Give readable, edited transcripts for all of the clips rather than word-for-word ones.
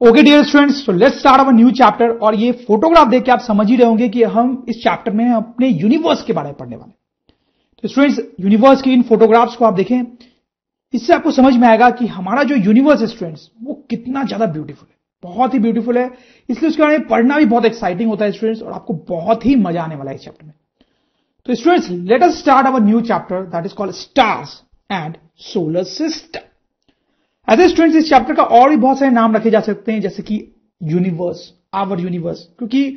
Okay dear students, तो let's start our new chapter. और ये फोटोग्राफ देख के आप समझ ही रहे होंगे कि हम इस चैप्टर में अपने यूनिवर्स के बारे में पढ़ने वाले। तो स्टूडेंट्स, यूनिवर्स की इन फोटोग्राफ्स को आप देखें, इससे आपको समझ में आएगा कि हमारा जो यूनिवर्स है स्टूडेंट्स, वो कितना ज्यादा ब्यूटीफुल है, बहुत ही ब्यूटीफुल है। इसलिए उसके बारे में पढ़ना भी बहुत एक्साइटिंग होता है स्टूडेंट्स, और आपको बहुत ही मजा आने वाला है इस चैप्टर में। तो students, let us start our new chapter that is called stars and solar system. ऐसे स्टूडेंट्स, इस चैप्टर का और भी बहुत सारे नाम रखे जा सकते हैं, जैसे कि यूनिवर्स, आवर यूनिवर्स, क्योंकि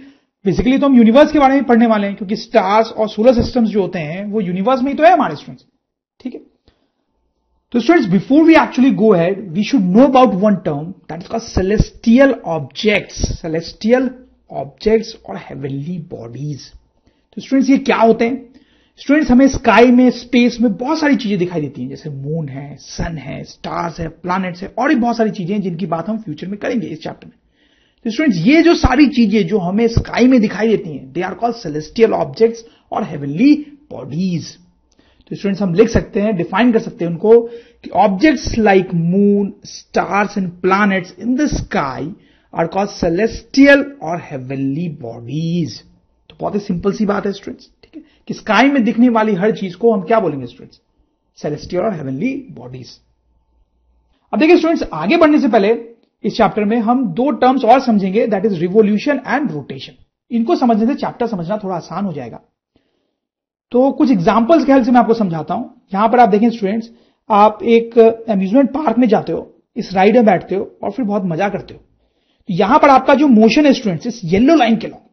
बेसिकली तो हम यूनिवर्स के बारे में पढ़ने वाले हैं, क्योंकि स्टार्स और सोलर सिस्टम्स जो होते हैं वो यूनिवर्स में ही तो है हमारे स्टूडेंट्स। ठीक है, तो students, before we actually go ahead, we should know about one term that is called celestial objects. Celestial objects और हेवनली बॉडीज। तो स्टूडेंट्स, ये क्या होते हैं? स्टूडेंट्स, हमें स्काई में, स्पेस में बहुत सारी चीजें दिखाई देती हैं, जैसे मून है, सन है, स्टार्स है, प्लैनेट्स है, और भी बहुत सारी चीजें हैं जिनकी बात हम फ्यूचर में करेंगे इस चैप्टर में। तो स्टूडेंट्स, ये जो सारी चीजें जो हमें स्काई में दिखाई देती हैं, they are called celestial objects और हेवनली बॉडीज। तो स्टूडेंट्स, हम लिख सकते हैं, डिफाइन कर सकते हैं उनको कि objects like moon, stars and planets in the sky are called celestial और हेवनली बॉडीज। तो बहुत ही सिंपल सी बात है स्टूडेंट्स, ठीक है, कि स्काई में दिखने वाली हर चीज को हम क्या बोलेंगे स्टूडेंट्स? सेलेस्टियल और हेवनली बॉडीज। अब देखिए स्टूडेंट्स, आगे बढ़ने से पहले इस चैप्टर में हम दो टर्म्स और समझेंगे, that is revolution and rotation. इनको समझने से चैप्टर समझना थोड़ा आसान हो जाएगा। तो कुछ एग्जांपल्स के हेल्प से मैं आपको समझाता हूं। यहां पर आप देखें स्टूडेंट्स, आप एक अम्यूजमेंट पार्क में जाते हो, इस राइड में बैठते हो और फिर बहुत मजा करते हो। तो यहां पर आपका जो मोशन है स्टूडेंट्स, इस येलो लाइन के long,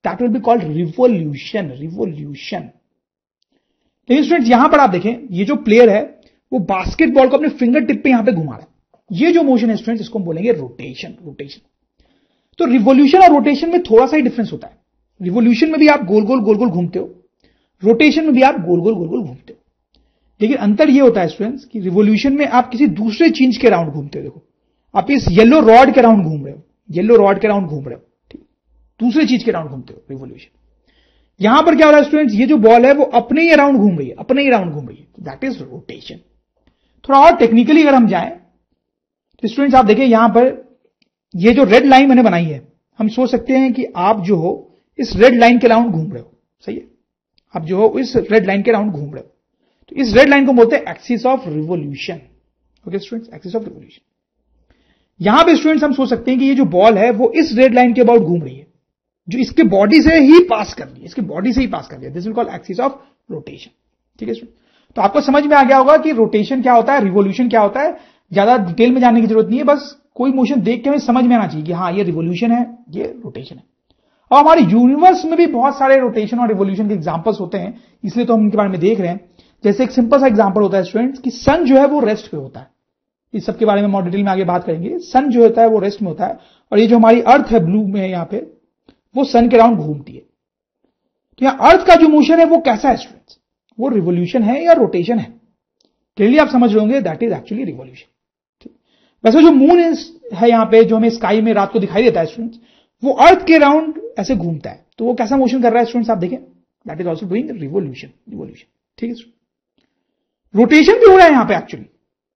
that will be called revolution. Revolution. लेकिन स्टूडेंट्स, यहां पर आप देखें, ये जो प्लेयर है वो बास्केटबॉल को अपने फिंगर टिप पे यहां पे घुमा रहा है। ये जो मोशन है स्टूडेंट्स, इसको हम बोलेंगे रोटेशन। रोटेशन। तो रिवोल्यूशन और रोटेशन में थोड़ा सा ही डिफरेंस होता है। रिवोल्यूशन में भी आप गोल गोल घूमते हो, रोटेशन में भी आप गोल गोल घूमते हो। लेकिन अंतर यह होता है स्टूडेंट्स कि रिवोल्यूशन में आप किसी दूसरे चीज के राउंड घूमते हो। देखो, आप इस येलो रॉड के राउंड घूम रहे हो, येलो रॉड के राउंड घूम रहे हो, ठीक, दूसरे चीज के राउंड घूमते हो रिवोल्यूशन। यहां पर क्या हो रहा है स्टूडेंट्स, ये जो बॉल है वो अपने ही राउंड घूम रही है, अपने ही राउंड घूम रही है, दैट इज रोटेशन। थोड़ा और टेक्निकली अगर हम जाएं तो स्टूडेंट्स, आप देखिए यहां पर ये जो रेड लाइन मैंने बनाई है, हम सोच सकते हैं कि आप जो हो इस रेड लाइन के राउंड घूम रहे हो। सही है, आप जो हो इस रेड लाइन के राउंड घूम रहे हो। तो इस रेड लाइन को बोलते हैं axis of revolution. Okay students, axis of revolution. यहां पे स्टूडेंट्स हम सोच सकते हैं कि ये जो बॉल है वो इस रेड लाइन के अबाउट घूम रही है, जो इसके बॉडी से ही पास कर रही है, इसके बॉडी से ही पास कर रही है। This will call axis of rotation. ठीक है स्टूडेंट, तो आपको समझ में आ गया होगा कि रोटेशन क्या होता है, रिवोल्यूशन क्या होता है। ज्यादा डिटेल में जानने की जरूरत नहीं है, बस कोई मोशन देख के हमें समझ में आना चाहिए कि हाँ, ये रिवोल्यूशन है, ये रोटेशन है। और हमारे यूनिवर्स में भी बहुत सारे रोटेशन और रिवोल्यूशन के एग्जांपल्स होते हैं, इसलिए तो हम इनके बारे में देख रहे हैं। जैसे एक सिंपल सा एग्जांपल होता है स्टूडेंट्स कि सन जो है वो रेस्ट पे होता है। इस सब के बारे में और डिटेल में आगे बात करेंगे। सन जो होता है वो रेस्ट में होता है, और ये जो हमारी अर्थ है ब्लू में यहां पे, वो सन के राउंड घूमती है। तो यहां अर्थ का जो मोशन है वो कैसा है स्टूडेंट्स? वो रिवोल्यूशन है या रोटेशन है? क्लियरली आप समझ रहे होंगे, दैट इज एक्चुअली रिवोल्यूशन। वैसे जो मून है यहां पे, जो हमें स्काई में रात को दिखाई देता है स्टूडेंट्स, वो अर्थ के राउंड ऐसे घूमता है। तो वो कैसा मोशन कर रहा है स्टूडेंट्स? आप देखें, that is also doing revolution. Revolution, ठीक है। रोटेशन भी हो रहा है यहां पे एक्चुअली।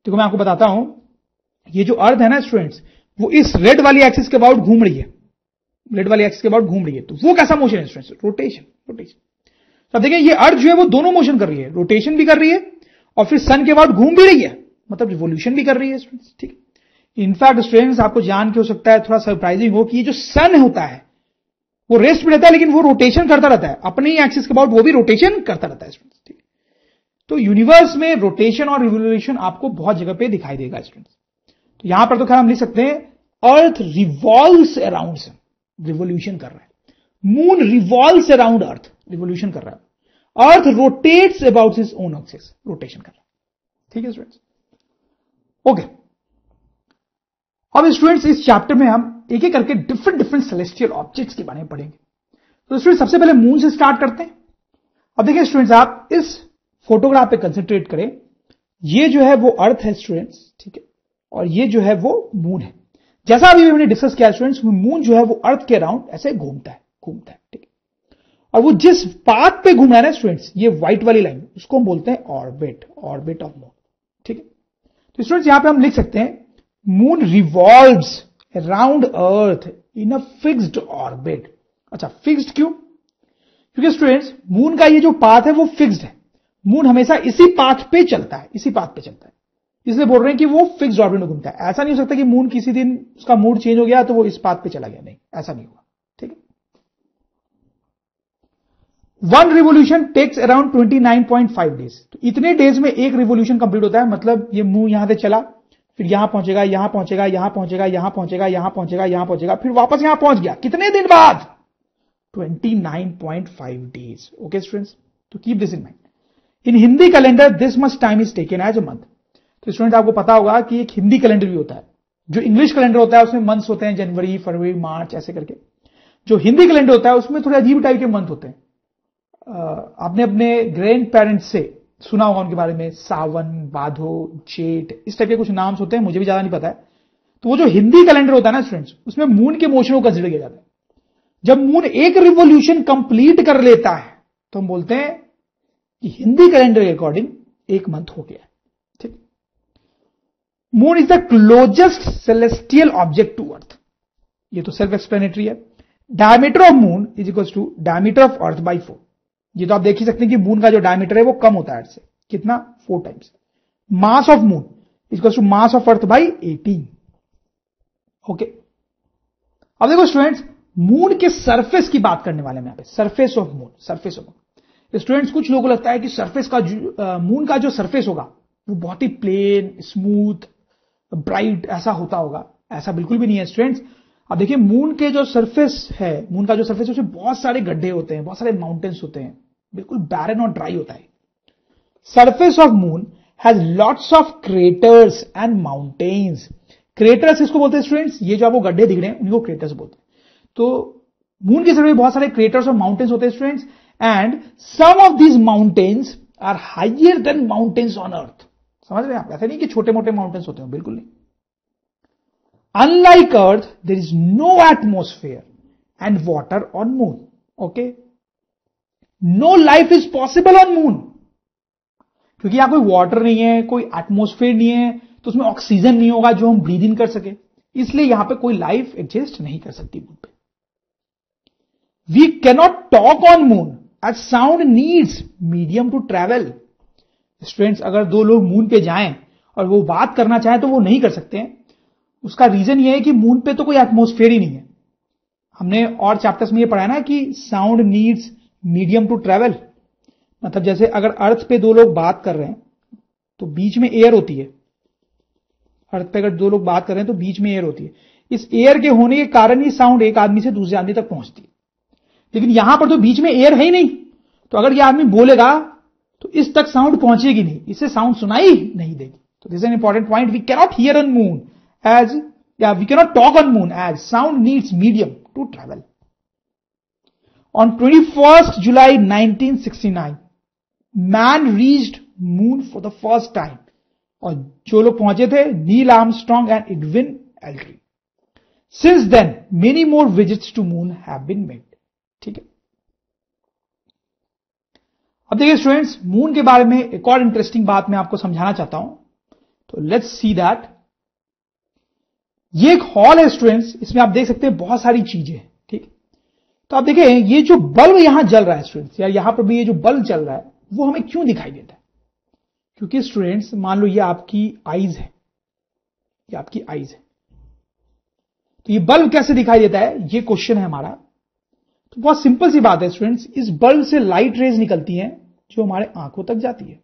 देखो मैं आपको बताता हूं, ये जो अर्थ है ना स्टूडेंट्स, वो इस रेड वाली एक्सिस के अबाउट घूम रही है, रेड वाली एक्सिस के अबाउट घूम रही है। तो वो कैसा मोशन है स्टूडेंट्स? रोटेशन। रोटेशन। तो अब देखिए, ये अर्थ जो है वो दोनों मोशन कर रही है, रोटेशन भी कर रही है और फिर सन के अबाउट घूम भी रही है, मतलब रिवोल्यूशन भी कर रही है स्टूडेंट्स। ठीक है, इनफैक्ट स्टूडेंट्स, आपको जान के हो सकता है थोड़ा सरप्राइजिंग हो कि ये जो सन होता है वो रेस्ट में रहता है, लेकिन वो रोटेशन करता रहता है अपने ही एक्सिस के अबाउट, वो भी रोटेशन करता रहता है स्टूडेंट्स। ठीक है, तो यूनिवर्स में रोटेशन और रिवोल्यूशन आपको बहुत जगह पे दिखाई देगा स्टूडेंट्स। तो यहां पर तो खैर हम लिख सकते हैं, earth revolves around sun, revolution कर रहा है। मून रिवॉल्व्स अराउंड अर्थ, रिवोल्यूशन कर रहा है। अर्थ rotates about his own axis, rotation कर रहा है। ठीक है स्टूडेंट्स, ओके। अब स्टूडेंट्स, इस चैप्टर में हम एक एक करके डिफरेंट सेलेस्टियल ऑब्जेक्ट्स के बारे में पढ़ेंगे। तो स्टूडेंट्स, सबसे पहले मून से स्टार्ट करते हैं। अब देखिए स्टूडेंट्स, आप इस फोटोग्राफ पे कंसंट्रेट करें। ये जो है वो अर्थ है स्टूडेंट्स, ठीक है, और ये जो है वो मून है। जैसा अभी हमने डिस्कस किया स्टूडेंट्स, मून जो है वो अर्थ के अराउंड ऐसे घूमता है, ठीक है। और वो जिस पाथ पे घूम रहा है ना स्टूडेंट्स, ये व्हाइट वाली लाइन, उसको हम बोलते हैं ऑर्बिट, ऑर्बिट ऑफ मून। ठीक है, तो स्टूडेंट्स यहां पे हम लिख सकते हैं, moon revolves around earth in a fixed orbit. अच्छा, फिक्स्ड क्यों? क्योंकि स्टूडेंट्स मून का ये जो पाथ है वो फिक्स्ड है। मून हमेशा इसी पाथ पे चलता है, इसी पाथ पे चलता है, इसलिए बोल रहे हैं कि वो फिक्स्ड ऑर्बिट में घूमता है। ऐसा नहीं हो सकता कि मून किसी दिन उसका मूड चेंज हो गया तो वो इस पाथ पे चला गया, नहीं, ऐसा नहीं होगा। ठीक है। One revolution takes around 29.5 days. तो इतने डेज में एक रिवोल्यूशन कंप्लीट होता है। मतलब ये मून यहां से चला, फिर यहां पहुंचेगा, यहां पहुंचेगा, यहां पहुंचेगा, यहां पहुंचेगा, यहां पहुंचेगा, यहां पहुंचेगा, फिर वापस यहां पहुंच गया। कितने दिन बाद? 29.5 डेज। ओके स्टूडेंट्स, तो keep this in mind. In Hindi calendar this much time is taken as a month. तो स्टूडेंट आपको पता होगा कि एक हिंदी कैलेंडर भी होता है। जो इंग्लिश कैलेंडर होता है उसमें मंथ्स होते हैं, जनवरी, फरवरी, मार्च, ऐसे करके। जो हिंदी कैलेंडर होता है उसमें थोड़े अजीब टाइप के मंथ होते हैं। आपने अपने ग्रैंड पेरेंट्स से सुना होगा उनके बारे में, सावन, भादो, जेठ, इस टाइप के कुछ नाम्स होते हैं, मुझे भी ज्यादा नहीं पता है। तो वो जो हिंदी कैलेंडर होता है ना स्टूडेंट्स, उसमें मून के मोशन को कंसिडर किया जाता है। जब मून एक रिवोल्यूशन कंप्लीट कर लेता है तो हम बोलते हैं कि हिंदी कैलेंडर के अकॉर्डिंग एक मंथ हो गया। ठीक। Moon is the closest celestial object to earth. ये तो सेल्फ एक्सप्लेनेटरी है। Diameter of moon is equal to diameter of earth by 4। ये तो आप देख ही सकते हैं कि मून का जो डायमीटर है वो कम होता है अर्थ से। कितना? 4 times. Mass of moon is equal to mass of earth by 18। Okay. अब देखो स्टूडेंट्स, मून के सरफेस की बात करने वाले हैं यहां पे। Surface of moon, surface of moon. Students कुछ लोगों को लगता है कि सरफेस का मून का जो सरफेस होगा वो बहुत ही प्लेन, स्मूथ, ब्राइट ऐसा होता होगा। ऐसा बिल्कुल भी नहीं है स्टूडेंट्स। अब देखिए मून के जो सरफेस है, मून का जो सरफेस है उसमें बहुत सारे गड्ढे होते हैं, बहुत सारे माउंटेन्स होते हैं, बिल्कुल बैरन और ड्राई होता है। Surface of moon has lots of craters and mountains. Craters इसको बोलते हैं स्टूडेंट्स, ये जो आपको गड्ढे दिख रहे हैं उनको क्रेटर्स बोलते हैं। तो मून के सरफेस में बहुत सारे क्रेटर्स और माउंटेन्स होते हैं students, and some of these mountains are higher than mountains on earth. समझ रहे हैं आप? ऐसा नहीं कि छोटे मोटे माउंटेन्स होते हैं, बिल्कुल नहीं। Unlike Earth, there is no atmosphere and water on Moon. Okay? No life is possible on Moon. क्योंकि यहां कोई वाटर नहीं है, कोई एटमोस्फेयर नहीं है, तो उसमें ऑक्सीजन नहीं होगा जो हम ब्रीद इन कर सके, इसलिए यहां पे कोई लाइफ एग्जिस्ट नहीं कर सकती मून पे। We cannot talk on moon as sound needs medium to travel. Students, अगर दो लोग मून पे जाएं और वो बात करना चाहें तो वो नहीं कर सकते हैं। उसका रीजन ये है कि मून पे तो कोई एटमोस्फेयर ही नहीं है। हमने और चैप्टर्स में ये पढ़ा ना कि sound needs medium to travel. मतलब जैसे अगर अर्थ पे दो लोग बात कर रहे हैं तो बीच में एयर होती है। अर्थ पे अगर दो लोग बात कर रहे हैं तो बीच में एयर होती है। इस एयर के होने के कारण ही साउंड एक आदमी से दूसरे आदमी तक पहुंचती है। लेकिन यहां पर तो बीच में एयर है ही नहीं, तो अगर यह आदमी बोलेगा तो इस तक साउंड पहुंचेगी नहीं, इससे साउंड सुनाई नहीं देगी। तो this is an important point. We cannot hear on moon as we cannot talk on moon as sound needs medium to travel. On 21st July 1969 man reached moon for the first time. और जो लोग पहुंचे थे Neil Armstrong and Edwin Aldrin. Since then many more visits to moon have been made. ठीक है। अब देखिए students, moon के बारे में एक और इंटरेस्टिंग बात मैं आपको समझाना चाहता हूं। तो लेट्स सी दैट। ये एक हॉल है स्टूडेंट्स, इसमें आप देख सकते हैं बहुत सारी चीजें हैं। ठीक। तो आप देखिए ये जो बल्ब यहां जल रहा है स्टूडेंट्स, या यहां पर भी ये जो बल्ब चल रहा है वो हमें क्यों दिखाई देता है? क्योंकि स्टूडेंट्स मान लो ये आपकी आईज है, ये आपकी आईज है, तो ये बल्ब कैसे दिखाई देता है, ये क्वेश्चन है हमारा। तो बहुत सिंपल सी बात है स्टूडेंट्स, इस बल्ब से लाइट रेज निकलती हैं जो हमारे आंखों तक जाती है।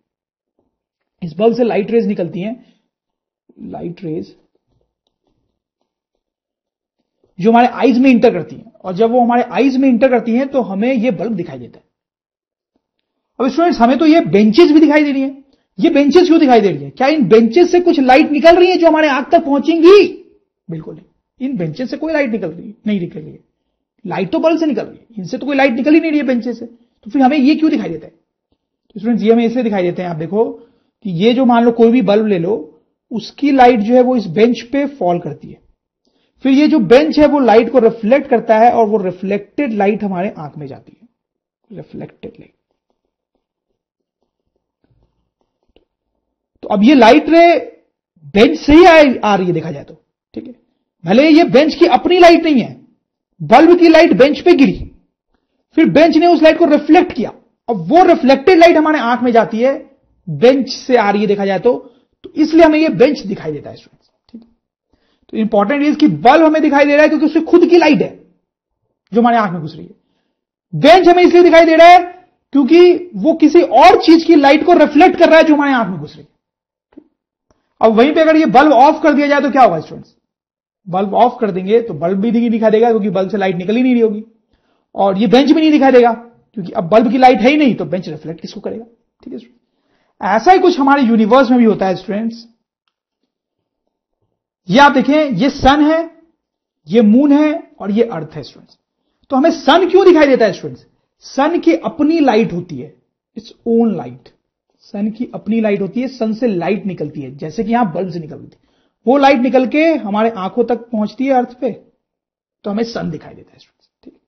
इस बल्ब से लाइट रेज निकलती हैं, लाइट रेज जो हमारे आईज में इंटर करती हैं, और जब वो हमारे आईज में इंटर करती हैं तो हमें ये बल्ब दिखाई देता है। अब स्टूडेंट्स हमें तो ये बेंचेस भी दिखाई दे रही है। ये बेंचेस क्यों दिखाई दे रही है? क्या इन बेंचेस से कुछ लाइट निकल रही है जो हमारे आंख तक पहुंचेंगी? बिल्कुल नहीं, इन बेंचेस से कोई लाइट नहीं निकल रही है। लाइट तो बल्ब से निकल रही है, इनसे तो कोई लाइट निकल ही नहीं रही है बेंचेस से। तो फिर हमें ये क्यों दिखाई देता है? तो स्टूडेंट्स ये हमें इसलिए दिखाई देते हैं, आप देखो कि ये जो मान लो कोई भी बल्ब ले लो, उसकी लाइट जो है वो इस बेंच पे फॉल करती है, फिर ये जो बेंच है वो लाइट को रिफ्लेक्ट करता है और वो रिफ्लेक्टेड लाइट हमारे आंख में जाती है, रिफ्लेक्टेड लाइट। तो अब ये लाइट रे बेंच से ही आ रही है देखा जाए तो, ठीक है। भले ये बेंच की अपनी लाइट नहीं है, बल्ब की लाइट बेंच पे गिरी, फिर बेंच ने उस लाइट को रिफ्लेक्ट किया, अब वो रिफ्लेक्टेड लाइट हमारे आंख में जाती है, बेंच से आ रही है देखा जाए तो इसलिए हमें ये बेंच दिखाई देता है स्टूडेंट्स। ठीक है, तो इंपॉर्टेंट इज कि बल्ब हमें दिखाई दे रहा है क्योंकि उसकी खुद की लाइट है जो हमारे आंख में घुस रही है। बेंच हमें इसलिए दिखाई दे रहा है क्योंकि वो किसी और चीज की लाइट को रिफ्लेक्ट कर रहा है जो हमारे आंख में घुस रही है। अब वहीं पे अगर ये बल्ब ऑफ कर दिया जाए तो क्या होगा स्टूडेंट्स? बल्ब ऑफ कर देंगे तो बल्ब भी नहीं दिखाई देगा क्योंकि बल्ब से लाइट निकल ही नहीं रही होगी, और ये बेंच भी नहीं दिखाई देगा क्योंकि अब बल्ब की लाइट है ही नहीं, तो बेंच रिफ्लेक्ट किसको करेगा? ठीक है, ऐसा ही कुछ हमारे यूनिवर्स में भी होता है स्टूडेंट्स। ये आप देखें, ये सन है, ये मून है और ये अर्थ है स्टूडेंट्स। तो हमें सन क्यों दिखाई देता है स्टूडेंट्स? सन की अपनी लाइट होती है, इट्स ओन लाइट। सन की अपनी लाइट होती है, सन से लाइट निकलती है, जैसे कि यहां बल्ब से निकलती है, वो लाइट निकल के हमारे आंखों तक पहुंचती है अर्थ पे, तो हमें सन दिखाई देता है स्टूडेंट्स। ठीक है,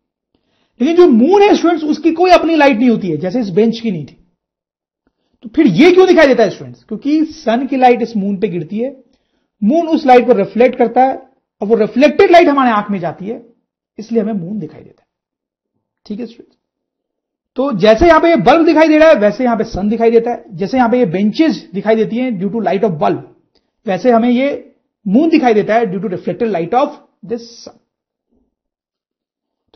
लेकिन जो मून है स्टूडेंट्स, उसकी कोई अपनी लाइट नहीं होती है, जैसे इस बेंच की नहीं थी। तो फिर ये क्यों दिखाई देता है स्टूडेंट्स? क्योंकि सन की लाइट इस मून पे गिरती है, मून उस लाइट को रिफ्लेक्ट करता है, और वो रिफ्लेक्टेड लाइट हमारे आंख में जाती है, इसलिए हमें मून दिखाई देता है। ठीक है स्टूडेंट्स, तो जैसे यहां पे ये बल्ब दिखाई दे रहा है वैसे यहां पे सन दिखाई देता है, जैसे यहां पे ये बेंचेस दिखाई देती हैं due to light of bulb, वैसे हमें ये मून दिखाई देता है due to reflected light of this sun.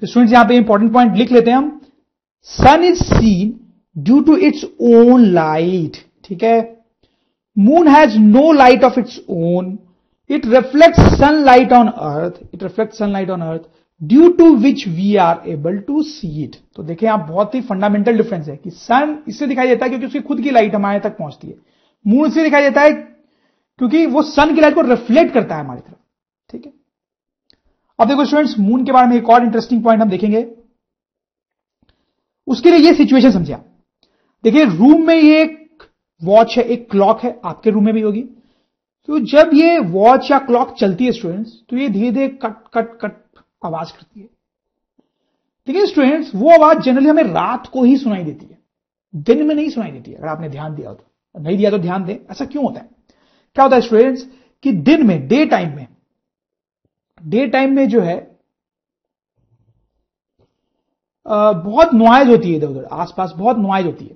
तो स्टूडेंट्स यहां पे इंपॉर्टेंट पॉइंट लिख लेते हैं हम। Sun is seen due to its own light. ठीक है, moon has no light of its own, it reflects sunlight on earth, due to which we are able to see it. तो देखिए आप, बहुत ही फंडामेंटल डिफरेंस है कि सन इससे दिखाई देता है क्योंकि उसकी खुद की लाइट हमारे तक पहुंचती है, मून इससे दिखाई देता है क्योंकि वो सन की लाइट को रिफ्लेक्ट करता है हमारी तरफ। ठीक है, अब देखो स्टूडेंट्स, मून के बारे में एक और इंटरेस्टिंग पॉइंट हम देखेंगे। उसके लिए ये सिचुएशन समझिए आप। देखिए रूम में ये एक वॉच है, एक क्लॉक है, आपके रूम में भी होगी। तो जब ये वॉच या क्लॉक चलती है स्टूडेंट्स, तो ये धीरे धीरे कट कट कट आवाज करती है। लेकिन स्टूडेंट्स वो आवाज जनरली हमें रात को ही सुनाई देती है, दिन में नहीं सुनाई देती है। अगर आपने ध्यान दिया हो तो, नहीं दिया तो ध्यान दें, ऐसा क्यों होता है? क्या होता है स्टूडेंट्स कि दिन में, डे टाइम में जो है बहुत नॉइज होती है, इधर उधर आसपास बहुत नॉइज होती है,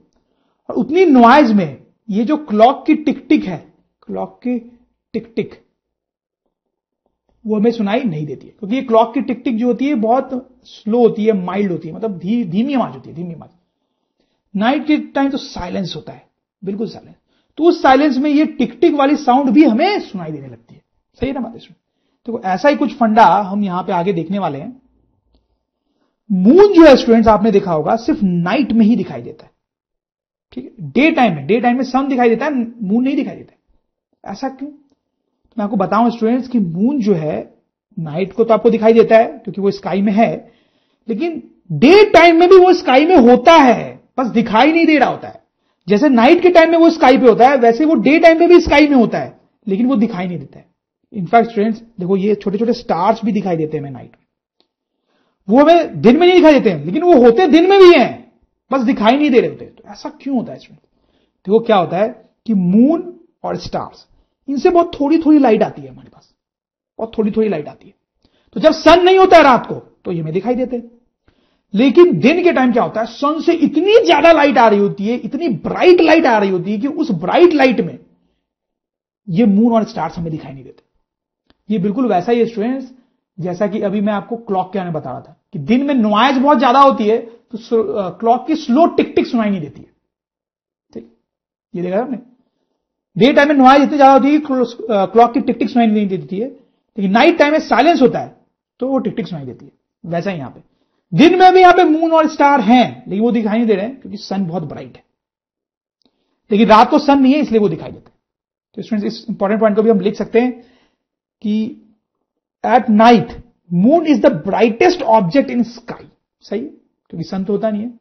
और उतनी नॉइज में ये जो क्लॉक की टिक टिक है, क्लॉक की टिक टिक, वो हमें सुनाई नहीं देती है, क्योंकि ये क्लॉक की टिक टिक जो होती है बहुत स्लो होती है, माइल्ड होती है, मतलब धीमी आवाज होती है, धीमी आवाज। नाइट के टाइम तो साइलेंस होता है, बिल्कुल साइलेंस, तो उस साइलेंस में ये टिक टिक वाली साउंड भी हमें सुनाई देने लगती है। सही है ना बात? तो ऐसा ही कुछ फंडा हम यहां पे आगे देखने वाले हैं। मून जो है स्टूडेंट्स, आपने देखा होगा सिर्फ नाइट में ही दिखाई देता है। ठीक है, डे टाइम में सन दिखाई देता है, मून नहीं दिखाई देता है। ऐसा क्यों? मैं आपको बताऊं स्टूडेंट्स कि मून जो है नाइट को तो आपको दिखाई देता है क्योंकि वो स्काई में है, लेकिन डे टाइम में भी वो स्काई में होता है, बस दिखाई नहीं दे रहा होता है। जैसे नाइट के टाइम में वो स्काई पे होता है, वैसे वो डे टाइम में भी स्काई में होता है, लेकिन वो दिखाई नहीं देता है। इनफैक्ट स्टूडेंट्स देखो, ये छोटे छोटे स्टार्स भी दिखाई देते हैं हमें नाइट में, वो हमें दिन में नहीं दिखाई देते हैं, लेकिन वो होते दिन में भी हैं, बस दिखाई नहीं दे रहे होते। तो ऐसा क्यों होता है स्टूडेंट? देखो क्या होता है कि मून और स्टार्स, इनसे बहुत थोड़ी थोड़ी लाइट आती है हमारे पास, बहुत थोड़ी थोड़ी लाइट आती है। तो जब सन नहीं होता है रात को तो ये हमें दिखाई देते हैं, लेकिन दिन के टाइम क्या होता है, सन से इतनी ज्यादा लाइट आ रही होती है, इतनी ब्राइट लाइट आ रही होती है कि उस ब्राइट लाइट में ये मून और स्टार्स हमें दिखाई नहीं देते। ये बिल्कुल वैसा ही है स्टूडेंट्स, जैसा कि अभी मैं आपको क्लॉक के बारे में बता रहा था कि दिन में नॉइज बहुत ज्यादा होती है तो क्लॉक की स्लो टिक टिक सुनाई नहीं देती है। ठीक, ये देखा आपने, डे टाइम में नॉइज इतनी ज्यादा होती है कि क्लॉक की टिक टिक सुनाई नहीं देती है, लेकिन नाइट टाइम में साइलेंस होता है तो वो टिक टिक सुनाई देती है। वैसा ही यहां पे दिन में भी यहां पे मून और स्टार हैं, लेकिन वो दिखाई नहीं दे रहे हैं क्योंकि सन बहुत ब्राइट है, लेकिन रात को सन नहीं है इसलिए वो दिखाई देते हैं। तो स्टूडेंट्स इस इंपॉर्टेंट पॉइंट को भी हम लिख सकते हैं कि at night moon is the brightest object in sky. सही, क्योंकि सन तो होता नहीं है,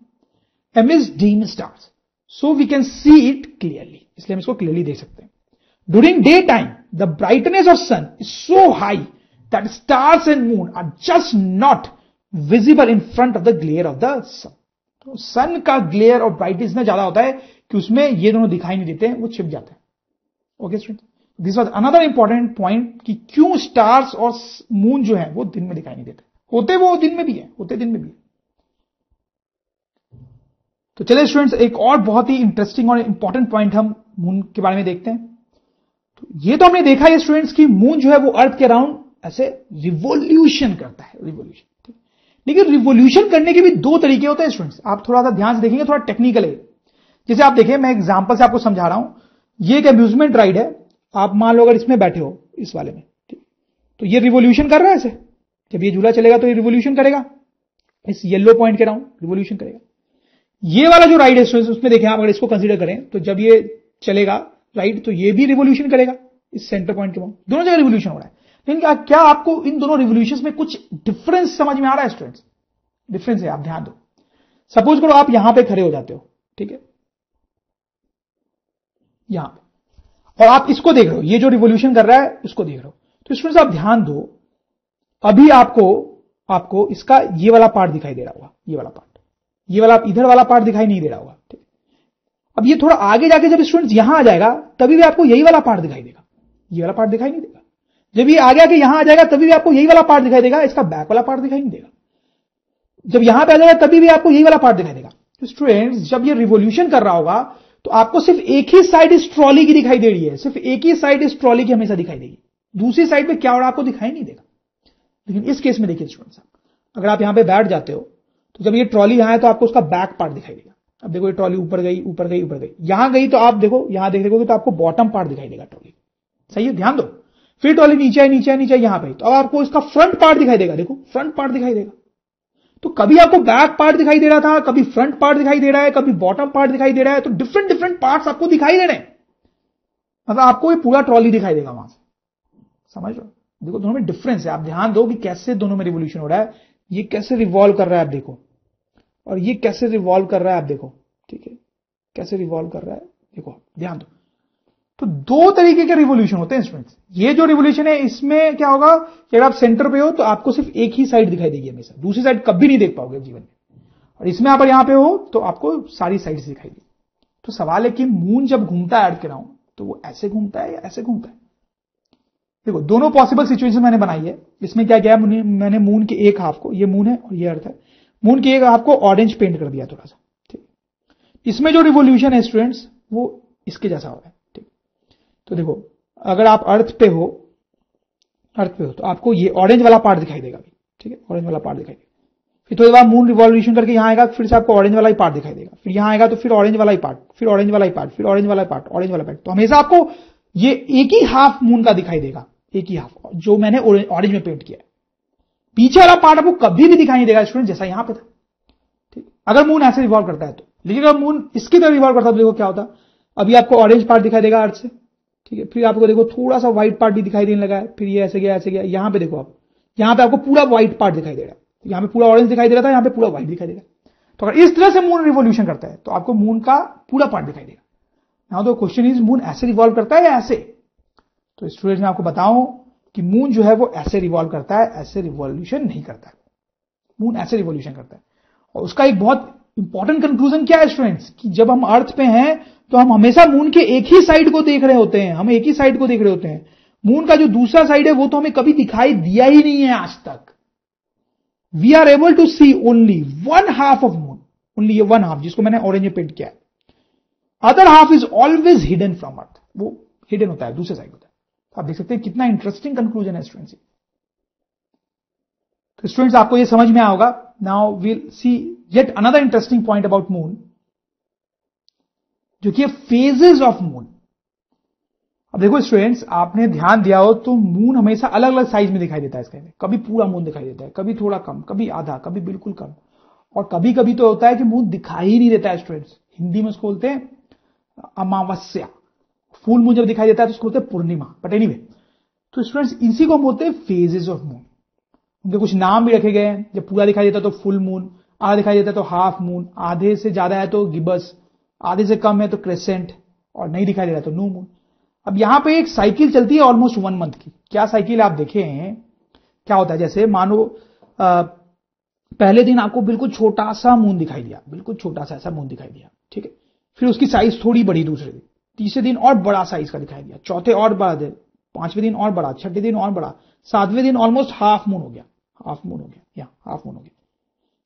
amidst dim stars, so we can see it clearly, इसलिए हम इसको क्लियरली देख सकते हैं। During day time the brightness of sun is so high that stars and moon are just not visible in front of the glare of the sun. तो sun का glare और brightness इतना ज्यादा होता है कि उसमें ये दोनों दिखाई नहीं देते हैं, वो छिप जाते हैं। Okay student, this was another important point कि क्यों स्टार्स और मून जो है वो दिन में दिखाई नहीं देते, होते वो दिन में भी है, होते दिन में भी है। तो चलिए स्टूडेंट्स, एक और बहुत ही इंटरेस्टिंग और इंपॉर्टेंट पॉइंट हम मून के बारे में देखते हैं। तो ये तो हमने देखा है स्टूडेंट्स कि मून जो है वो अर्थ के अराउंड ऐसे रिवोल्यूशन करता है, रिवोल्यूशन। लेकिन रिवोल्यूशन करने के भी दो तरीके होते हैं स्टूडेंट्स, आप थोड़ा सा ध्यान से देखेंगे, थोड़ा टेक्निकल है। जैसे आप देखें, मैं एग्जांपल से आपको समझा रहा हूं, ये एक अम्यूजमेंट राइड है, आप मान लो अगर इसमें बैठे हो, इस वाले में, तो ये रिवोल्यूशन कर रहा है ऐसे, जब ये झूला चलेगा तो ये रिवोल्यूशन करेगा, इस येलो पॉइंट के अराउंड रिवोल्यूशन करेगा। ये वाला जो राइड है स्टूडेंट्स, उसमें देखें आप अगर इसको कंसीडर करें तो जब ये चलेगा राइड तो ये भी रिवोल्यूशन करेगा इस सेंटर पॉइंट के बाद, दोनों जगह रिवोल्यूशन हो रहा है। लेकिन क्या आपको इन दोनों रिवोल्यूशंस में कुछ डिफरेंस समझ में आ रहा है स्टूडेंट्स? डिफरेंस है, आप ध्यान दो। सपोज करो आप यहां पे खड़े हो जाते हो, ठीक है, यहां पे, और आप इसको देख रहे हो, ये जो रिवोल्यूशन कर रहा है इसको देख रहे हो। तो स्टूडेंट्स आप ध्यान दो, अभी आपको इसका ये वाला पार्ट दिखाई दे रहा होगा, ये वाला पार्ट, ये वाला इधर वाला पार्ट दिखाई नहीं दे रहा होगा, ठीक। अब ये थोड़ा आगे जाके जब स्टूडेंट्स यहां आ जाएगा तभी भी आपको यही वाला पार्ट दिखाई देगा, ये वाला पार्ट दिखाई नहीं देगा। जब ये आगे आके यहां आ जाएगा तभी भी आपको यही वाला पार्ट दिखाई देगा, इसका बैक वाला पार्ट दिखाई नहीं देगा। जब यहां पे आ जाएगा तभी भी आपको यही वाला पार्ट दिखाई देगा। तो स्टूडेंट्स जब ये रिवोल्यूशन कर रहा होगा तो आपको सिर्फ एक ही साइड इस ट्रॉली की दिखाई दे रही है, सिर्फ एक ही साइड इस ट्रॉली की हमेशा दिखाई देगी, दूसरी साइड में क्या हो रहा है आपको दिखाई नहीं देगा। लेकिन इस केस में देखिए स्टूडेंट्स, अगर आप यहां पे बैठ जाते हो तो जब ये ट्रॉली यहां है तो आपको उसका बैक पार्ट दिखाई देगा। अब देखो ये ट्रॉली ऊपर गई, ऊपर गई, ऊपर गई, यहां गई तो आप देखो, यहां देखोगे तो आपको बॉटम पार्ट दिखाई देगा ट्रॉली, सही है, ध्यान दो। फिर ट्रॉली नीचे है, नीचे है, नीचे यहां पे, तो अब आपको इसका फ्रंट पार्ट दिखाई देगा, देखो फ्रंट पार्ट दिखाई देगा। तो कभी आपको बैक पार्ट दिखाई दे रहा था, कभी फ्रंट पार्ट दिखाई दे रहा है, कभी बॉटम पार्ट दिखाई दे रहा है, तो डिफरेंट डिफरेंट पार्ट्स आपको दिखाई दे रहे हैं, मतलब आपको ये पूरा ट्रॉली दिखाई देगा वहां से, समझ लो। देखो दोनों में डिफरेंस है, आप ध्यान दो कि कैसे दोनों में रिवोल्यूशन हो रहा है। ये कैसे रिवॉल्व कर रहा है आप देखो, और ये कैसे रिवॉल्व कर रहा है आप देखो, ठीक है, कैसे रिवॉल्व कर रहा है देखो, ध्यान दो। तो दो तरीके के रिवोल्यूशन होते हैं स्टूडेंट्स। ये जो रिवोल्यूशन है इसमें क्या होगा कि अगर आप सेंटर पे हो तो आपको सिर्फ एक ही साइड दिखाई देगी हमेशा, दूसरी साइड कभी नहीं देख पाओगे जीवन में। और इसमें आप यहां पे हो तो आपको सारी साइड दिखाई देगी। तो सवाल है कि मून जब घूमता है अर्थ के अराउंड तो वो ऐसे घूमता है या ऐसे घूमता है? देखो दोनों पॉसिबल सिचुएशन मैंने बनाई है। इसमें क्या किया मैंने मून के एक हाफ को, ये मून है और ये अर्थ है, मून के एक हाफ को ऑरेंज पेंट कर दिया थोड़ा सा, ठीक। इसमें जो रिवोल्यूशन है स्टूडेंट्स वो इसके जैसा हो रहा है, ठीक। तो देखो अगर आप अर्थ पे हो तो आपको ये ऑरेंज वाला पार्ट दिखाई देगा, ठीक है, ऑरेंज वाला पार्ट दिखाई देगा। फिर थोड़ी बार मून रिवॉल्यूशन करके यहां आएगा, फिर से आपको ऑरेंज वाला ही पार्ट दिखाई देगा, फिर यहां आएगा तो फिर ऑरेंज वाला ही पार्ट, फिर ऑरेंज वाला ही पार्ट, फिर ऑरेंज वाला पार्ट, ऑरेंज वाला पार्ट। तो हमेशा आपको ये एक ही हाफ मून का दिखाई देगा, एक ही हाफ जो मैंने ऑरेंज में पेंट किया है। पीछे वाला पार्ट आपको कभी भी दिखाई नहीं देगा स्टूडेंट, जैसा यहां पे था, ठीक। अगर मून ऐसे रिवॉल्व करता है तो, लेकिन अगर मून इसकी तरह रिवॉल्व करता है तो देखो क्या होता, अभी आपको ऑरेंज पार्ट दिखाई देगा अर्थ से, ठीक है, फिर आपको देखो थोड़ा सा व्हाइट पार्ट भी दिखाई देने लगा है, फिर ये ऐसे गया ऐसे गया, यहां पे देखो आप, यहां पे आपको पूरा व्हाइट पार्ट दिखाई दे रहा है, यहां पे पूरा ऑरेंज दिखाई दे रहा था, यहां पे पूरा व्हाइट दिखाई दे रहा है। तो अगर इस तरह से मून रिवोल्यूशन करता है तो आपको मून का पूरा पार्ट दिखाई देगा। Now the question is moon ऐसे रिवॉल्व करता है या ऐसे? तो स्टूडेंट्स मैं आपको बताऊं कि मून जो है वो ऐसे रिवॉल्व करता है, ऐसे रिवॉल्यूशन नहीं करता है। मून ऐसे रिवॉल्यूशन करता है। और उसका एक बहुत इंपॉर्टेंट कंक्लूजन क्या है स्टूडेंट्स, कि जब हम अर्थ पे हैं तो हम हमेशा मून के एक ही साइड को देख रहे होते हैं, हम एक ही साइड को देख रहे होते हैं। मून का जो दूसरा साइड है वो तो हमें कभी दिखाई दिया ही नहीं है आज तक। We are able to see only one half of moon, only ये वन हाफ जिसको मैंने ऑरेंज में पेंट किया है। Other half is always hidden from earth, वो हिडन होता है, दूसरे साइड होता है। तो आप देख सकते हैं कितना इंटरेस्टिंग कंक्लूजन है स्टूडेंट्स। तो स्टूडेंट्स आपको ये समझ में आया होगा। Now we'll see yet another interesting point about moon, जो कि फेजेस ऑफ मून। अब देखो स्टूडेंट्स, आपने ध्यान दिया हो तो मून हमेशा अलग अलग साइज में दिखाई देता है स्काई में। कभी पूरा मून दिखाई देता है, कभी थोड़ा कम, कभी आधा, कभी बिल्कुल कम, और कभी कभी तो होता है कि मून दिखाई ही नहीं देता है स्टूडेंट्स। हिंदी में उसको बोलते हैं अमावस्या। फुल मून जब दिखाई देता है तो उसको बोलते हैं पूर्णिमा। बट एनीवे, तो स्टूडेंट्स इसी को हम बोलते हैं फेजेस ऑफ मून। उनके कुछ नाम भी रखे गए हैं। जब पूरा दिखाई देता है तो फुल मून, आधा दिखाई देता है तो हाफ मून, आधे से ज्यादा है तो गिबस, आधे से कम है तो क्रेसेंट, और नहीं दिखाई दे रहा है तो न्यू मून। अब यहां पे एक साइकिल चलती है ऑलमोस्ट 1 मंथ की। क्या साइकिल आप देखें क्या होता है, जैसे मानो पहले दिन आपको बिल्कुल छोटा सा मून दिखाई दिया, बिल्कुल छोटा सा ऐसा मून दिखाई दिया, ठीक है। फिर उसकी साइज थोड़ी बढ़ी दूसरे दिन, तीसरे दिन और बड़ा साइज का दिखाई दिया, चौथे और बड़ा दिन, पांचवें दिन और बड़ा, छठे दिन और बड़ा, सातवें दिन ऑलमोस्ट हाफ मून हो गया, हाफ मून हो गया, या हाफ मून हो गया।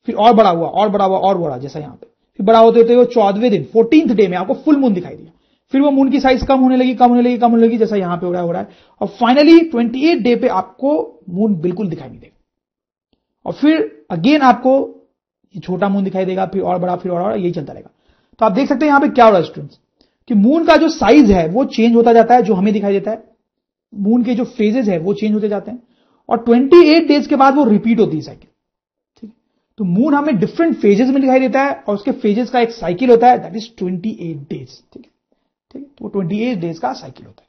फिर और बड़ा हुआ, और बड़ा हुआ, और बड़ा, जैसा यहां पे। फिर बड़ा होते होते वो 14वें दिन 14th डे में आपको फुल मून दिखाई दिया। फिर वो मून की साइज कम होने लगी, कम होने लगी, कम होने लगी, जैसा यहां पे हो रहा है। और फाइनली 28 डे पे आपको मून बिल्कुल दिखाई नहीं देगा। और फिर अगेन आपको ये छोटा मून दिखाई देगा, फिर और बड़ा, फिर और यही चलता रहेगा। तो आप देख सकते हैं यहां पे क्या हो रहा है स्टूडेंट्स, कि मून का जो साइज है वो चेंज होता जाता है, जो हमें दिखाई देता है। मून के जो फेजेस है वो चेंज होते जाते हैं, और 28 डेज के बाद वो रिपीट होती है साइकिल। ठीक है, तो मून हमें डिफरेंट फेजेस में दिखाई देता है, और उसके फेजेस का एक साइकिल होता है, दैट इज 28 डेज। ठीक है, ठीक है, तो 28 डेज का साइकिल होता है।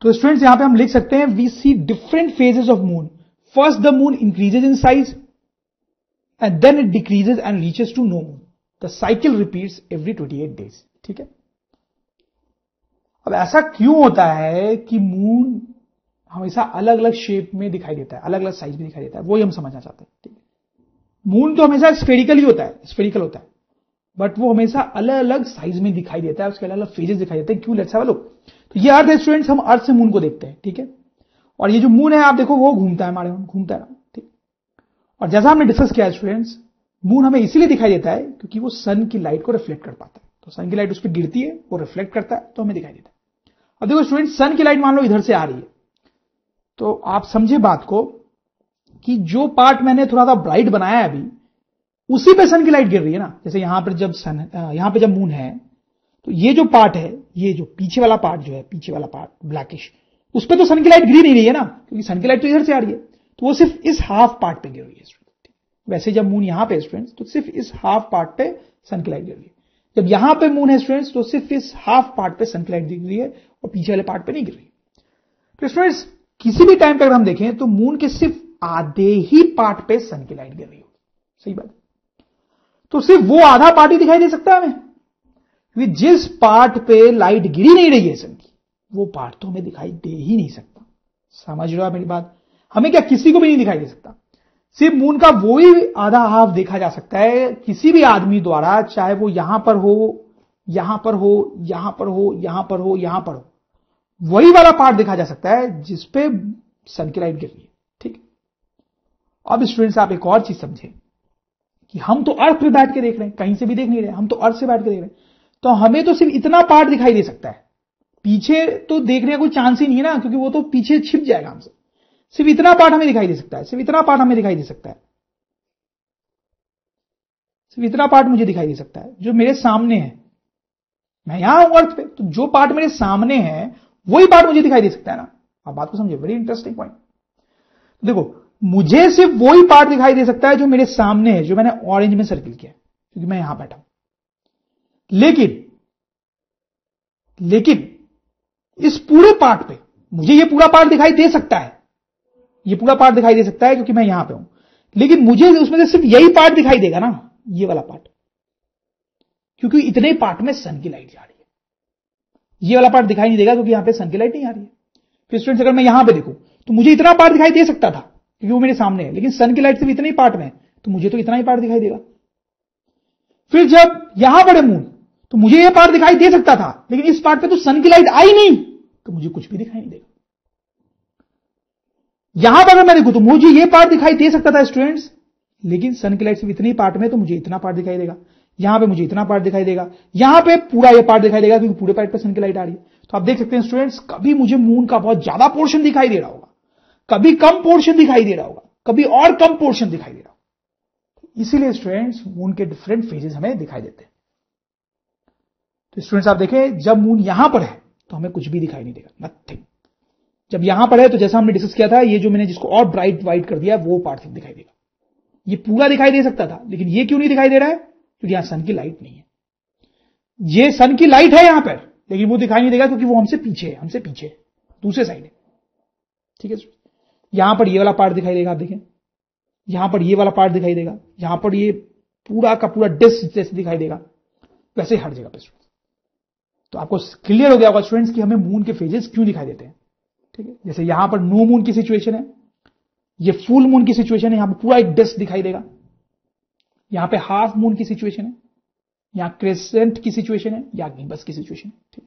तो स्टूडेंट्स यहां पे हम लिख सकते हैं, we see different phases of moon. First the moon increases in size and then it decreases and reaches to no moon. The cycle repeats every 28 days. ठीक है, अब ऐसा क्यों होता है कि मून हमेशा अलग अलग शेप में दिखाई देता है, अलग अलग साइज में दिखाई देता है, वही हम समझना चाहते हैं। ठीक है, मून तो हमेशा स्फेरिकल ही होता है, स्फेरिकल होता है, बट वो हमेशा अलग अलग साइज में दिखाई देता है, उसके अलग अलग फेजेस दिखाई देते हैं। क्यों? Let's have a look. तो ये अर्थ है स्टूडेंट्स, हम अर्थ से मून को देखते हैं। ठीक है, और ये जो मून है आप देखो वो घूमता है, हमारे घूमता है। ठीक, और जैसा हमने डिस्कस किया स्टूडेंट्स, मून हमें इसीलिए दिखाई देता है क्योंकि वो सन की लाइट को रिफ्लेक्ट कर पाता है। तो सन की लाइट उस पर गिरती है, वो रिफ्लेक्ट करता है, तो हमें दिखाई देता है। अब देखो स्टूडेंट्स, सन की लाइट मान लो इधर से आ रही है, तो आप समझे बात को कि जो पार्ट मैंने थोड़ा सा ब्राइट बनाया है अभी, उसी पे सन की लाइट गिर रही है ना। जैसे यहां पर जब यहां पे जब मून है, तो ये जो पार्ट है, ये जो पीछे वाला पार्ट जो है, पीछे वाला पार्ट ब्लैकिश, उस पर तो सन की लाइट गिर नहीं रही है ना, क्योंकि सन की लाइट तो इधर से आ रही है, तो वो सिर्फ इस हाफ पार्ट पे गिर रही है। वैसे जब मून यहां पे स्टूडेंट्स, तो सिर्फ इस हाफ पार्ट पे सन की लाइट गिर रही है। जब यहां पे मून है स्टूडेंट्स, तो सिर्फ इस हाफ पार्ट पे सन की लाइट दिख रही है, और पीछे वाले पार्ट पे नहीं गिर रही है। तो स्टूडेंट्स, किसी भी टाइम पे अगर हम देखें तो मून के सिर्फ आधे ही पार्ट पे सन की लाइट गिर रही होगी। सही बात। तो सिर्फ वो आधा पार्ट ही दिखाई दे सकता है हमें, क्योंकि जिस पार्ट पे लाइट गिरी नहीं रही है सन की, वो पार्ट तो हमें दिखाई दे ही नहीं सकता। समझ रहे हो आप मेरी बात? हमें क्या, किसी को भी नहीं दिखाई दे सकता। सिर्फ मून का वो ही आधा हाफ देखा जा सकता है किसी भी आदमी द्वारा, चाहे वो यहां पर हो, यहां पर हो, यहां पर हो, यहां पर हो, यहां पर हो, वही वाला पार्ट देखा जा सकता है जिसपे सन की लाइट गिर रही है। ठीक, अब स्टूडेंट्स आप एक और चीज समझे कि हम तो अर्थ पे बैठ के देख रहे हैं, कहीं से भी देख नहीं रहे, हम तो अर्थ से बैठ के देख रहे हैं, तो हमें तो सिर्फ इतना पार्ट दिखाई दे सकता है, पीछे तो देखने का कोई चांस ही नहीं है ना, क्योंकि वो तो पीछे छिप जाएगा हमसे। सिर्फ इतना पार्ट हमें दिखाई दे सकता है, सिर्फ इतना पार्ट हमें दिखाई दे सकता है, सिर्फ इतना पार्ट मुझे दिखाई दे सकता है जो मेरे सामने है। मैं यहां हूं अर्थ पे, तो जो पार्ट मेरे सामने है वही पार्ट मुझे दिखाई दे सकता है ना। आप बात को समझे, वेरी इंटरेस्टिंग पॉइंट। देखो, मुझे सिर्फ वही पार्ट दिखाई दे सकता है जो मेरे सामने है, जो मैंने ऑरेंज में सर्किल किया, क्योंकि मैं यहां बैठा हूं। लेकिन इस पूरे पार्ट पे मुझे ये पूरा पार्ट दिखाई दे सकता है, ये पूरा पार्ट दिखाई दे सकता है क्योंकि मैं यहां पे हूं, लेकिन मुझे उसमें से सिर्फ यही पार्ट दिखाई देगा ना, ये वाला पार्ट, क्योंकि इतने पार्ट में सन की लाइट जा रही है। ये वाला पार्ट दिखाई नहीं देगा क्योंकि यहां पे सन की लाइट नहीं आ रही है। फिर स्टूडेंट्स, अगर मैं यहां पे देखूं तो मुझे इतना पार्ट दिखाई दे सकता था क्योंकि वो मेरे सामने है, लेकिन सन की लाइट सिर्फ इतने ही पार्ट में है, तो मुझे तो इतना ही पार्ट दिखाई देगा। फिर जब यहां पड़े मून, तो मुझे यह पार्ट दिखाई दे सकता था, लेकिन इस पार्ट पे तो सन की लाइट आई नहीं, तो मुझे कुछ भी दिखाई नहीं देगा। यहां पर अगर मैं देखूं तो मुझे यह पार्ट दिखाई दे सकता था स्टूडेंट्स, लेकिन सन की लाइट सिर्फ इतने ही पार्ट में, तो मुझे इतना पार्ट दिखाई देगा। यहां पे मुझे इतना पार्ट दिखाई देगा, यहां पे पूरा ये पार्ट दिखाई देगा क्योंकि पूरे पार्ट पे सन की लाइट आ रही है। तो आप देख सकते हैं स्टूडेंट्स, कभी मुझे मून का बहुत ज्यादा पोर्शन दिखाई दे रहा होगा, कभी कम पोर्शन दिखाई दे रहा होगा, कभी और कम पोर्शन दिखाई दे रहा होगा। इसीलिए स्टूडेंट्स, मून के डिफरेंट फेजेस हमें दिखाई देते हैं। तो स्टूडेंट्स आप देखें, जब मून यहां पर है तो हमें कुछ भी दिखाई नहीं देगा, नथिंग। जब यहां पर है तो जैसा हमने डिस्कस किया था, ये जो मैंने जिसको और ब्राइट व्हाइट कर दिया वो पार्ट दिखाई देगा। ये पूरा दिखाई दे सकता था, लेकिन ये क्यों नहीं दिखाई दे रहा है? क्योंकि यहां सन की लाइट नहीं है। ये सन की लाइट है यहां पर, लेकिन वो दिखाई नहीं देगा क्योंकि वो हमसे पीछे है, हमसे पीछे दूसरे साइड है। ठीक है, यहां पर ये वाला पार्ट दिखाई देगा, आप देखें, यहां पर ये वाला पार्ट दिखाई देगा, यहां पर ये पूरा का पूरा डिस्क जैसे दिखाई देगा, वैसे हर जगह पर। तो आपको क्लियर हो गया होगा स्टूडेंट्स कि हमें मून के फेजेस क्यों दिखाई देते हैं। ठीक है, जैसे यहां पर नो मून की सिचुएशन है, ये फुल मून की सिचुएशन है, यहां पर पूरा एक डिस्क दिखाई देगा। यहां पे हाफ मून की सिचुएशन है, या क्रेसेंट की सिचुएशन है या गिम्बस की सिचुएशन है। ठीक,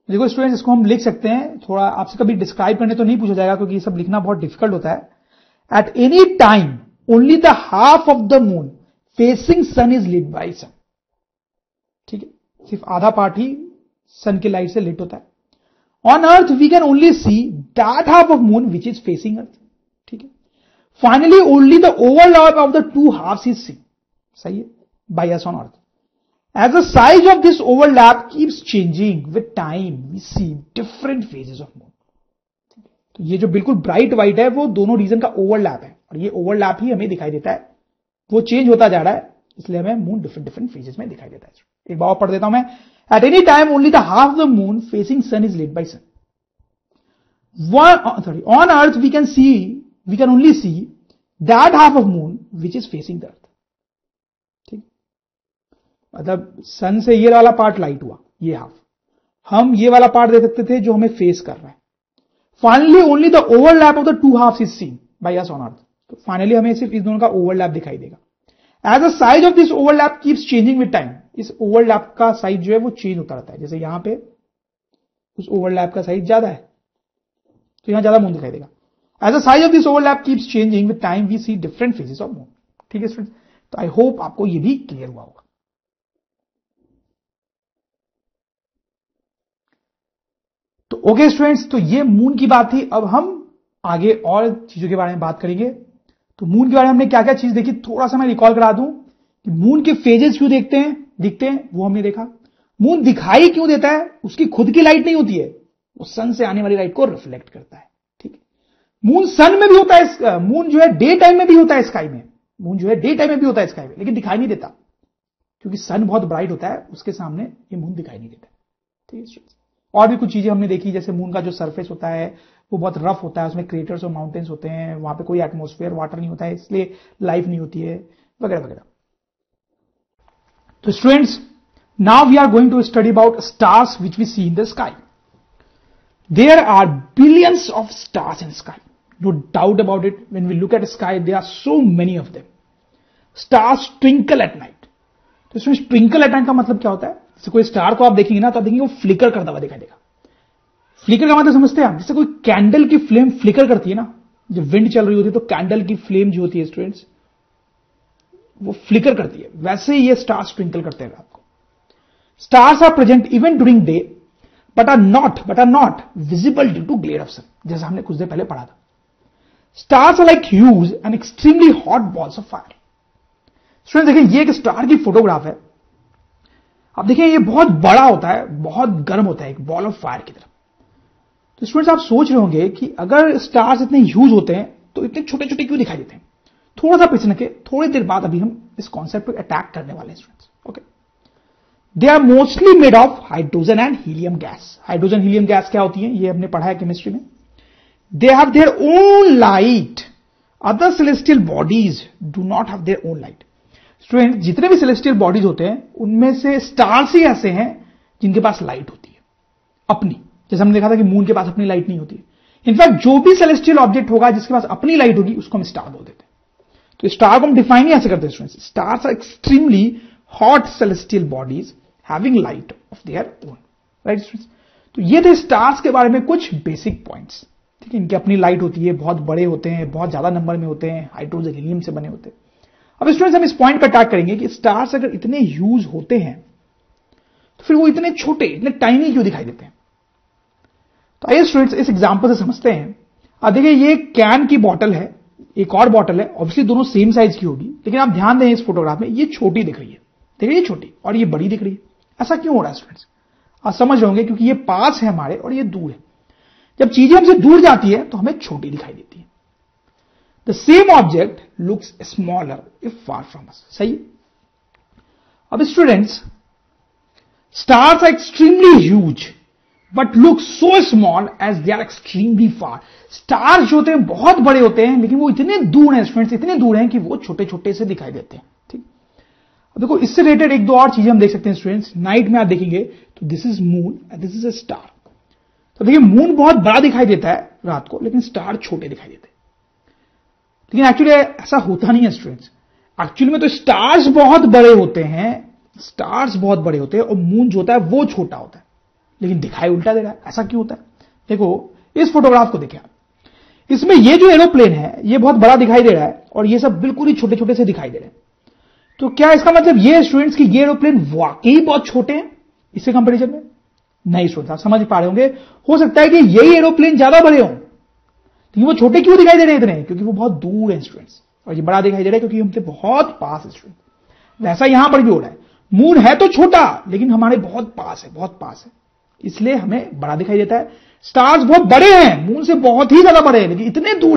देखो स्टूडेंट्स, इसको हम लिख सकते हैं, थोड़ा आपसे कभी डिस्क्राइब करने तो नहीं पूछा जाएगा क्योंकि ये सब लिखना बहुत डिफिकल्ट होता है। At any time only the half of the moon facing sun is lit by sun. ठीक है, सिर्फ आधा पार्ट ही सन की लाइट से लिट होता है। On earth we can only see that half of moon which is facing earth. ठीक है, finally only the overlap of the two halves is seen, सही है, by us on earth. As the size of this overlap keeps changing with time, we see different phases of moon. तो ये जो बिल्कुल bright white है वो दोनों reason का ओवरलैप है और ये ओवरलैप ही हमें दिखाई देता है, वो चेंज होता जा रहा है, इसलिए हमें मून डिफरेंट डिफरेंट फेजेस में दिखाई देता है। एक बार और पढ़ देता हूं मैं। At any time only the half of the moon facing sun is lit by sun. On earth we can only see that half of moon which is facing the earth. मतलब सन से ये वाला part light हुआ, ये half, हम ये वाला part देख सकते थे जो हमें फेस कर रहा है। Finally only the overlap of the two halves is seen by us on earth. तो फाइनली हमें सिर्फ इस दोनों का ओवरलैप दिखाई देगा। As the size of this overlap keeps changing with time. इस ओवरलैप का साइज जो है वो चेंज होता रहता है। जैसे यहां पे उस ओवरलैप का साइज ज्यादा है तो यहां ज्यादा मून दिखाई देगा। As the size of this overlap keeps changing with time we see different phases of moon. ठीक है स्टूडेंट, तो आई होप आपको ये भी क्लियर हुआ होगा। तो ओके स्टूडेंट्स, तो ये मून की बात थी। अब हम आगे और चीजों के बारे में बात करेंगे। तो मून के बारे में हमने क्या क्या चीज देखी, थोड़ा सा मैं रिकॉल करा दूं कि मून के फेजेस क्यों दिखते हैं वो हमने देखा। मून दिखाई क्यों देता है, उसकी खुद की लाइट नहीं होती है, वो सन से आने वाली लाइट को रिफ्लेक्ट करता है। ठीक है, मून सन में भी होता है, मून जो है डे टाइम में भी होता है स्काई में, मून जो है डे टाइम में भी होता है स्काई में, लेकिन दिखाई नहीं देता क्योंकि सन बहुत ब्राइट होता है, उसके सामने ये मून दिखाई नहीं देता। ठीक है स्टूडेंट्स, और भी कुछ चीजें हमने देखी, जैसे मून का जो सरफेस होता है वो बहुत रफ होता है, उसमें क्रेटर्स और माउंटेन्स होते हैं, वहां पे कोई एटमॉस्फेयर वाटर नहीं होता है, इसलिए लाइफ नहीं होती है, वगैरह वगैरह। तो students, now we are going to study about stars which we see in the sky. There are billions of stars in sky, no doubt about it. When we look at sky there are so many of them. Stars twinkle at night. तो students, twinkle at night का मतलब क्या होता है? जैसे कोई star को आप देखेंगे ना तो आप देखेंगे वो फ्लिकर करता हुआ दिखाई देगा। फ्लिकर का मतलब समझते हैं आप? जैसे कोई कैंडल की फ्लेम फ्लिकर करती है ना, जब विंड चल रही होती है तो कैंडल की फ्लेम जो होती है स्टूडेंट्स वो फ्लिकर करती है, वैसे ही ये स्टार्स ट्विंकल करते हैं रात को। Stars are present even during day but are not visible due to glare of sun, जैसा हमने कुछ देर पहले पढ़ा था। Stars are like huge and extremely hot balls of fire. Student देखिए, ये एक स्टार की फोटोग्राफ है। आप देखिए ये बहुत बड़ा होता है, बहुत गर्म होता है, एक बॉल ऑफ फायर की तरह। तो स्टूडेंट्स आप सोच रहे होंगे कि अगर स्टार्स इतने ह्यूज होते हैं तो इतने छोटे छोटे क्यों दिखाई देते हैं? थोड़ा सा पीछे के, थोड़ी देर बाद अभी हम इस कॉन्सेप्ट पर अटैक करने वाले हैं students. Okay, they are mostly made of hydrogen and helium gas. Hydrogen helium gas क्या होती है ये हमने पढ़ा है केमिस्ट्री में। They have their own light, other celestial bodies do not have their own light. Student, जितने भी सेलेस्टियल बॉडीज होते हैं उनमें से स्टार्स ही ऐसे हैं जिनके पास लाइट होती है अपनी। जैसे हमने देखा था कि मून के पास अपनी लाइट नहीं होती है। इनफैक्ट जो भी सेलेस्टियल ऑब्जेक्ट होगा जिसके पास अपनी लाइट होगी उसको हम स्टार बोल देते हैं। तो स्टार को हम डिफाइन ही ऐसे करते हैं students, stars are extremely hot celestial bodies having light of their own, right students. तो ये थे स्टार्स के बारे में कुछ बेसिक पॉइंट्स। ठीक है, इनकी अपनी लाइट होती है, बहुत बड़े होते हैं, बहुत ज्यादा नंबर में होते हैं, हाइड्रोजन हीलियम से बने होते हैं। अब स्टूडेंट्स हम इस पॉइंट पर अटैक करेंगे कि स्टार्स अगर इतने ह्यूज होते हैं तो फिर वो इतने छोटे, इतने टाइनी क्यों दिखाई देते हैं? तो आइए स्टूडेंट्स इस एग्जांपल से समझते हैं। अब देखिए ये कैन की बॉटल है, एक और बॉटल है, ऑब्वियसली दोनों सेम साइज की होगी, लेकिन आप ध्यान दें इस फोटोग्राफ में ये छोटी दिख रही है। देखिए ये छोटी और ये बड़ी दिख रही है। ऐसा क्यों हो रहा है स्टूडेंट्स? आप समझ रहे होंगे क्योंकि ये पास है हमारे और ये दूर है। जब चीजें हमसे दूर जाती है तो हमें छोटी दिखाई देती है। The same object looks smaller if far from us. सही। अब students, stars are extremely huge but look so small as they are extremely far. स्टार्स जो होते हैं बहुत बड़े होते हैं लेकिन वो इतने दूर हैं स्टूडेंट्स, इतने दूर हैं कि वो छोटे छोटे से दिखाई देते हैं। ठीक, अब देखो इससे रिलेटेड एक दो और चीजें हम देख सकते हैं स्टूडेंट्स। नाइट में आप देखेंगे तो this is moon and this is a star. तो देखिए मून बहुत बड़ा दिखाई देता है रात को, लेकिन स्टार छोटे दिखाई देते हैं। लेकिन एक्चुअली ऐसा होता नहीं है स्टूडेंट्स। एक्चुअली में तो स्टार्स बहुत बड़े होते हैं स्टार्स बहुत बड़े होते हैं और मून जो होता है वो छोटा होता है, लेकिन दिखाई उल्टा दे रहा है। ऐसा क्यों होता है? देखो इस फोटोग्राफ को देखिए आप, इसमें ये जो एरोप्लेन है ये बहुत बड़ा दिखाई दे रहा है और ये सब बिल्कुल ही छोटे छोटे से दिखाई दे रहे हैं। तो क्या इसका मतलब ये स्टूडेंट्स की ये एरोप्लेन वाकई बहुत छोटे हैं इससे कंपैरिजन में? नहीं स्टूडेंट्स, आप समझ पा रहे होंगे, हो सकता है कि यही एरोप्लेन ज्यादा बड़े हों, लेकिन वो छोटे क्यों दिखाई दे रहे हैं इतने? क्योंकि वो बहुत दूर हैं स्टूडेंट्स, और ये बड़ा दिखाई दे रहा है क्योंकि हमसे बहुत पास है स्टूडेंट। वैसा यहां पर भी हो रहा है, मून है तो छोटा लेकिन हमारे बहुत पास है, बहुत पास है, इसलिए हमें बड़ा दिखाई देता है। स्टार्स बहुत बड़े हैं, मून से बहुत ही ज्यादा बड़े हैं, लेकिन इतने दूर